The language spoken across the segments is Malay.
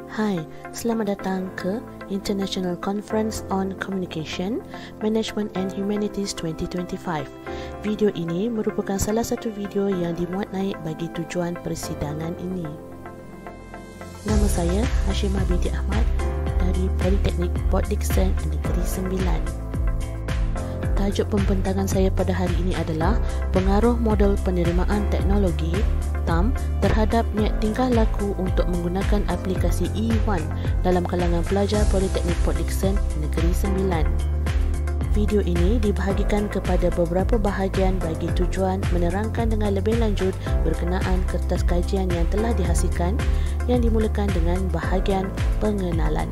Hai, selamat datang ke International Conference on Communication, Management and Humanities 2025. Video ini merupakan salah satu video yang dimuat naik bagi tujuan persidangan ini. Nama saya Hashimah binti Ahmad dari Politeknik Port Dickson Negeri Sembilan. Tajuk pembentangan saya pada hari ini adalah pengaruh model penerimaan teknologi TAM terhadap niat tingkah laku untuk menggunakan aplikasi E1 dalam kalangan pelajar Politeknik Port Dickson Negeri Sembilan. Video ini dibahagikan kepada beberapa bahagian bagi tujuan menerangkan dengan lebih lanjut berkenaan kertas kajian yang telah dihasilkan yang dimulakan dengan bahagian pengenalan.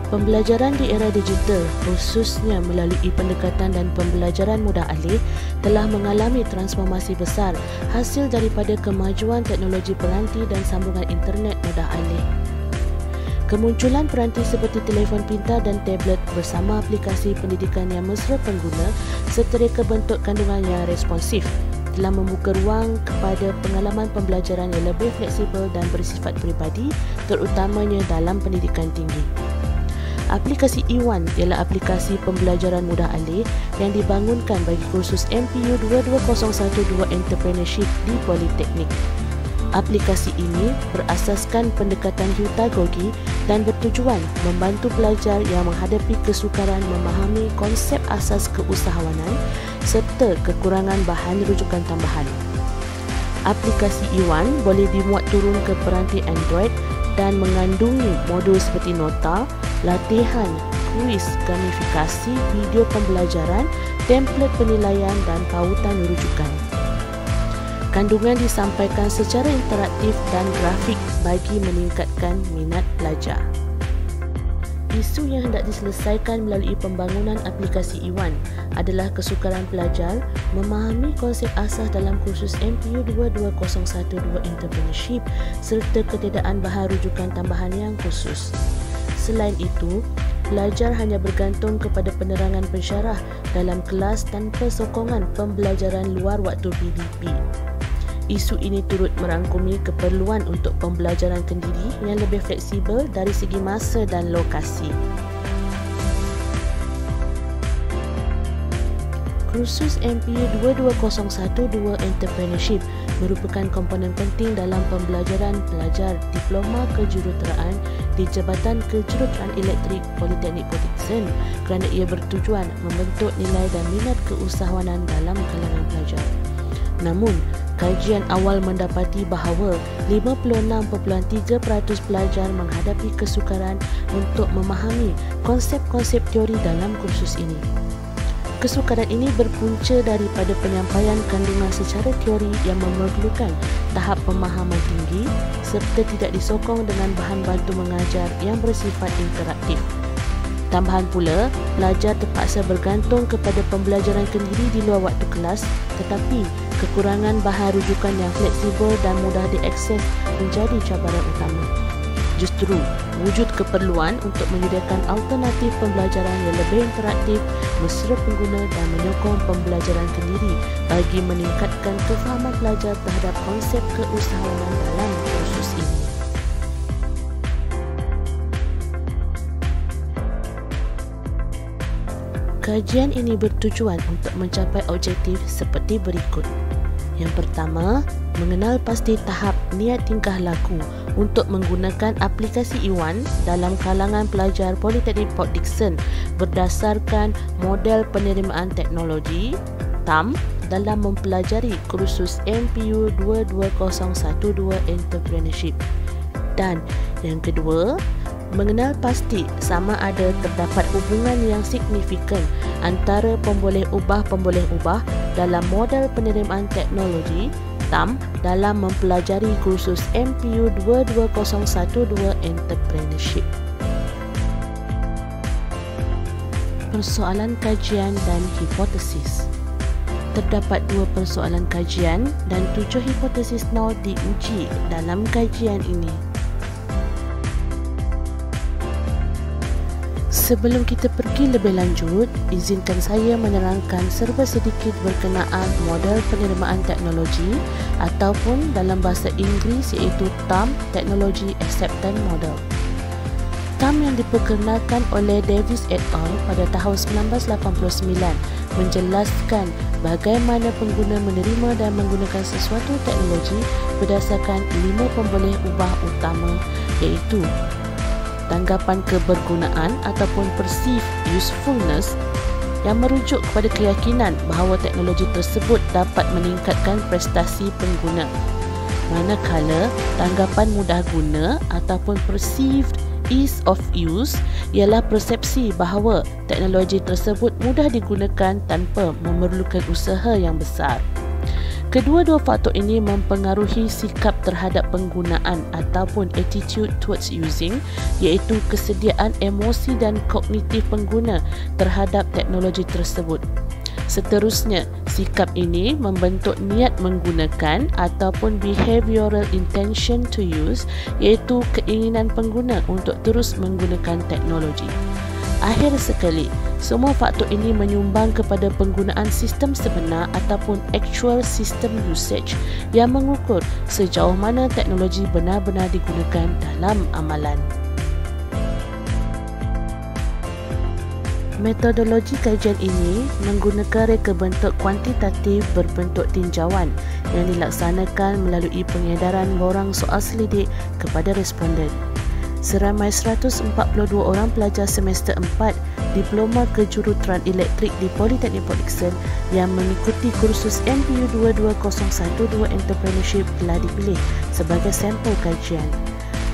Pembelajaran di era digital, khususnya melalui pendekatan dan pembelajaran mudah alih, telah mengalami transformasi besar hasil daripada kemajuan teknologi peranti dan sambungan internet mudah alih. Kemunculan peranti seperti telefon pintar dan tablet bersama aplikasi pendidikan yang mesra pengguna serta reka bentuk kandungan yang responsif telah membuka ruang kepada pengalaman pembelajaran yang lebih fleksibel dan bersifat peribadi, terutamanya dalam pendidikan tinggi. Aplikasi E1 ialah aplikasi pembelajaran mudah alih yang dibangunkan bagi kursus MPU 22012 Entrepreneurship di Politeknik. Aplikasi ini berasaskan pendekatan heutagogi dan bertujuan membantu pelajar yang menghadapi kesukaran memahami konsep asas keusahawanan serta kekurangan bahan rujukan tambahan. Aplikasi E1 boleh dimuat turun ke peranti Android dan mengandungi modul seperti nota, latihan, kuis, gamifikasi, video pembelajaran, template penilaian dan pautan rujukan. Kandungan disampaikan secara interaktif dan grafik bagi meningkatkan minat pelajar. Isu yang hendak diselesaikan melalui pembangunan aplikasi E1 adalah kesukaran pelajar memahami konsep asas dalam kursus MPU 22012 Entrepreneurship serta ketiadaan bahan rujukan tambahan yang khusus. Selain itu, pelajar hanya bergantung kepada penerangan pensyarah dalam kelas tanpa sokongan pembelajaran luar waktu PDP. Isu ini turut merangkumi keperluan untuk pembelajaran kendiri yang lebih fleksibel dari segi masa dan lokasi. Kursus MPU 22012 Entrepreneurship merupakan komponen penting dalam pembelajaran pelajar diploma kejuruteraan di Jabatan Kejuruteraan Elektrik Politeknik Port Dickson kerana ia bertujuan membentuk nilai dan minat keusahawanan dalam kalangan pelajar. Namun, kajian awal mendapati bahawa 56.3% pelajar menghadapi kesukaran untuk memahami konsep-konsep teori dalam kursus ini. Kesukaran ini berpunca daripada penyampaian kandungan secara teori yang memerlukan tahap pemahaman tinggi serta tidak disokong dengan bahan bantu mengajar yang bersifat interaktif. Tambahan pula, pelajar terpaksa bergantung kepada pembelajaran kendiri di luar waktu kelas, tetapi kekurangan bahan rujukan yang fleksibel dan mudah diakses menjadi cabaran utama. Justru, wujud keperluan untuk menyediakan alternatif pembelajaran yang lebih interaktif, mesra pengguna dan menyokong pembelajaran kendiri bagi meningkatkan kefahaman pelajar terhadap konsep keusahawanan dalam kursus ini. Kajian ini bertujuan untuk mencapai objektif seperti berikut. Yang pertama, mengenal pasti tahap niat tingkah laku untuk menggunakan aplikasi E1 dalam kalangan pelajar Politeknik Port Dickson berdasarkan model penerimaan teknologi TAM dalam mempelajari kursus MPU 22012 Entrepreneurship. Dan yang kedua, mengenal pasti sama ada terdapat hubungan yang signifikan antara pemboleh ubah dalam model penerimaan teknologi TAM dalam mempelajari kursus MPU 22012 Entrepreneurship. Persoalan kajian dan hipotesis. Terdapat 2 persoalan kajian dan 7 hipotesis nol diuji dalam kajian ini. Sebelum kita pergi lebih lanjut, izinkan saya menerangkan serba sedikit berkenaan model penerimaan teknologi ataupun dalam bahasa Inggeris iaitu TAM, Technology Acceptance Model. TAM yang diperkenalkan oleh Davis et al. Pada tahun 1989 menjelaskan bagaimana pengguna menerima dan menggunakan sesuatu teknologi berdasarkan 5 pemboleh ubah utama iaitu tanggapan kebergunaan ataupun perceived usefulness yang merujuk kepada keyakinan bahawa teknologi tersebut dapat meningkatkan prestasi pengguna. Manakala tanggapan mudah guna ataupun perceived ease of use ialah persepsi bahawa teknologi tersebut mudah digunakan tanpa memerlukan usaha yang besar. Kedua-dua faktor ini mempengaruhi sikap terhadap penggunaan ataupun attitude towards using, iaitu kesediaan emosi dan kognitif pengguna terhadap teknologi tersebut. Seterusnya, sikap ini membentuk niat menggunakan ataupun behavioral intention to use, iaitu keinginan pengguna untuk terus menggunakan teknologi. Akhir sekali, semua faktor ini menyumbang kepada penggunaan sistem sebenar ataupun actual system usage yang mengukur sejauh mana teknologi benar-benar digunakan dalam amalan. Metodologi kajian ini menggunakan reka bentuk kuantitatif berbentuk tinjauan yang dilaksanakan melalui pengedaran borang soal selidik kepada responden. Seramai 142 orang pelajar semester 4 Diploma Kejuruteraan Elektrik di Politeknik Port Dickson yang mengikuti kursus MPU 22012 Entrepreneurship telah dipilih sebagai sampel kajian.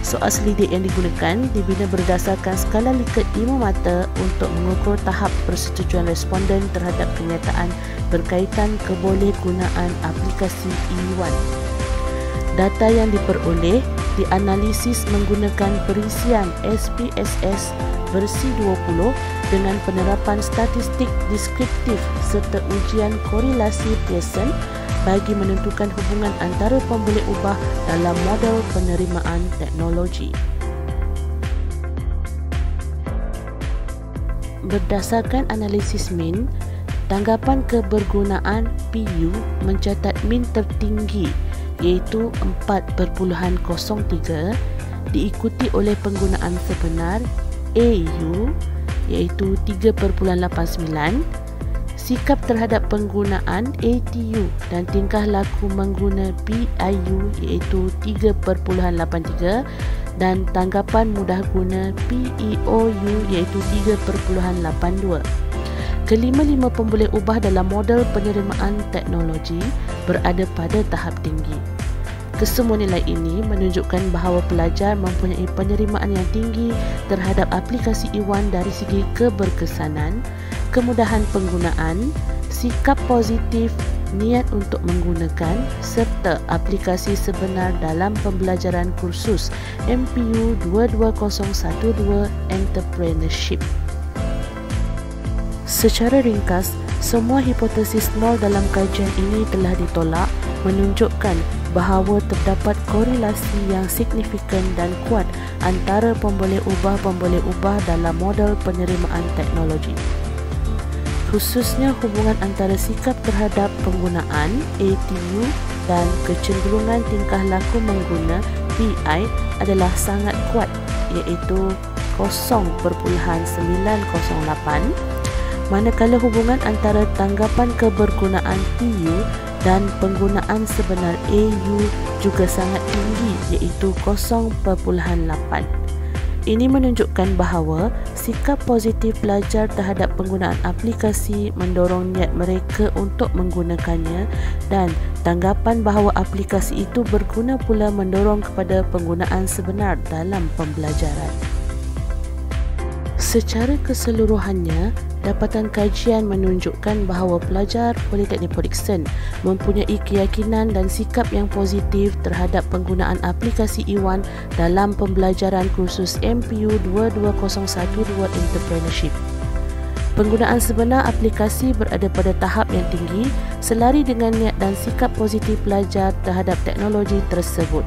Soal selidik yang digunakan dibina berdasarkan skala Likert 5 mata untuk mengukur tahap persetujuan responden terhadap kenyataan berkaitan kebolehgunaan aplikasi E1. Data yang diperoleh dianalisis menggunakan perisian SPSS versi 20 dengan penerapan statistik deskriptif serta ujian korelasi Pearson bagi menentukan hubungan antara pemboleh ubah dalam model penerimaan teknologi. Berdasarkan analisis min, tanggapan kebergunaan PU mencatat min tertinggi iaitu 4.03, diikuti oleh penggunaan sebenar AU iaitu 3.89, sikap terhadap penggunaan ATU dan tingkah laku mengguna PIU iaitu 3.83 dan tanggapan mudah guna PEOU iaitu 3.82. Kelima-lima pemboleh ubah dalam model penerimaan teknologi berada pada tahap tinggi. Kesemua nilai ini menunjukkan bahawa pelajar mempunyai penerimaan yang tinggi terhadap aplikasi E1 dari segi keberkesanan, kemudahan penggunaan, sikap positif, niat untuk menggunakan serta aplikasi sebenar dalam pembelajaran kursus MPU 22012 Entrepreneurship. Secara ringkas, semua hipotesis nol dalam kajian ini telah ditolak, menunjukkan bahawa terdapat korelasi yang signifikan dan kuat antara pemboleh ubah dalam model penerimaan teknologi. Khususnya hubungan antara sikap terhadap penggunaan ATU dan kecenderungan tingkah laku mengguna PI adalah sangat kuat iaitu 0.908, manakala hubungan antara tanggapan kebergunaan PU dan penggunaan sebenar AU juga sangat tinggi iaitu 0.8. Ini menunjukkan bahawa sikap positif pelajar terhadap penggunaan aplikasi mendorong niat mereka untuk menggunakannya dan tanggapan bahawa aplikasi itu berguna pula mendorong kepada penggunaan sebenar dalam pembelajaran. Secara keseluruhannya, dapatan kajian menunjukkan bahawa pelajar Politeknik Port Dickson mempunyai keyakinan dan sikap yang positif terhadap penggunaan aplikasi E1 dalam pembelajaran kursus MPU 22012 Entrepreneurship. Penggunaan sebenar aplikasi berada pada tahap yang tinggi selari dengan niat dan sikap positif pelajar terhadap teknologi tersebut.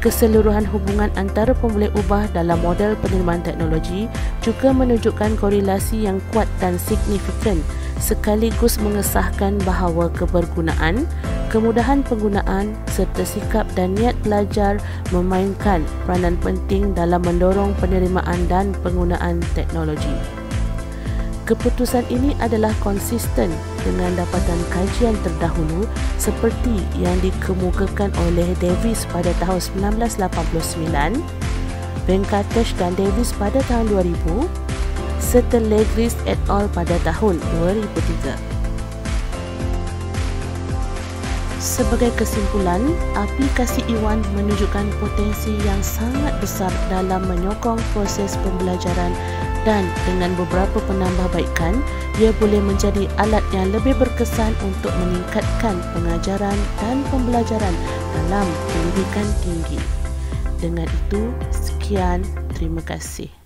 Keseluruhan hubungan antara pemboleh ubah dalam model penerimaan teknologi juga menunjukkan korelasi yang kuat dan signifikan, sekaligus mengesahkan bahawa kebergunaan, kemudahan penggunaan serta sikap dan niat belajar memainkan peranan penting dalam mendorong penerimaan dan penggunaan teknologi. Keputusan ini adalah konsisten dengan dapatan kajian terdahulu seperti yang dikemukakan oleh Davis pada tahun 1989, Venkatesh dan Davis pada tahun 2000, serta Legris et al. Pada tahun 2003. Sebagai kesimpulan, aplikasi Iwan menunjukkan potensi yang sangat besar dalam menyokong proses pembelajaran dan dengan beberapa penambahbaikan, ia boleh menjadi alat yang lebih berkesan untuk meningkatkan pengajaran dan pembelajaran dalam pendidikan tinggi. Dengan itu, sekian, terima kasih.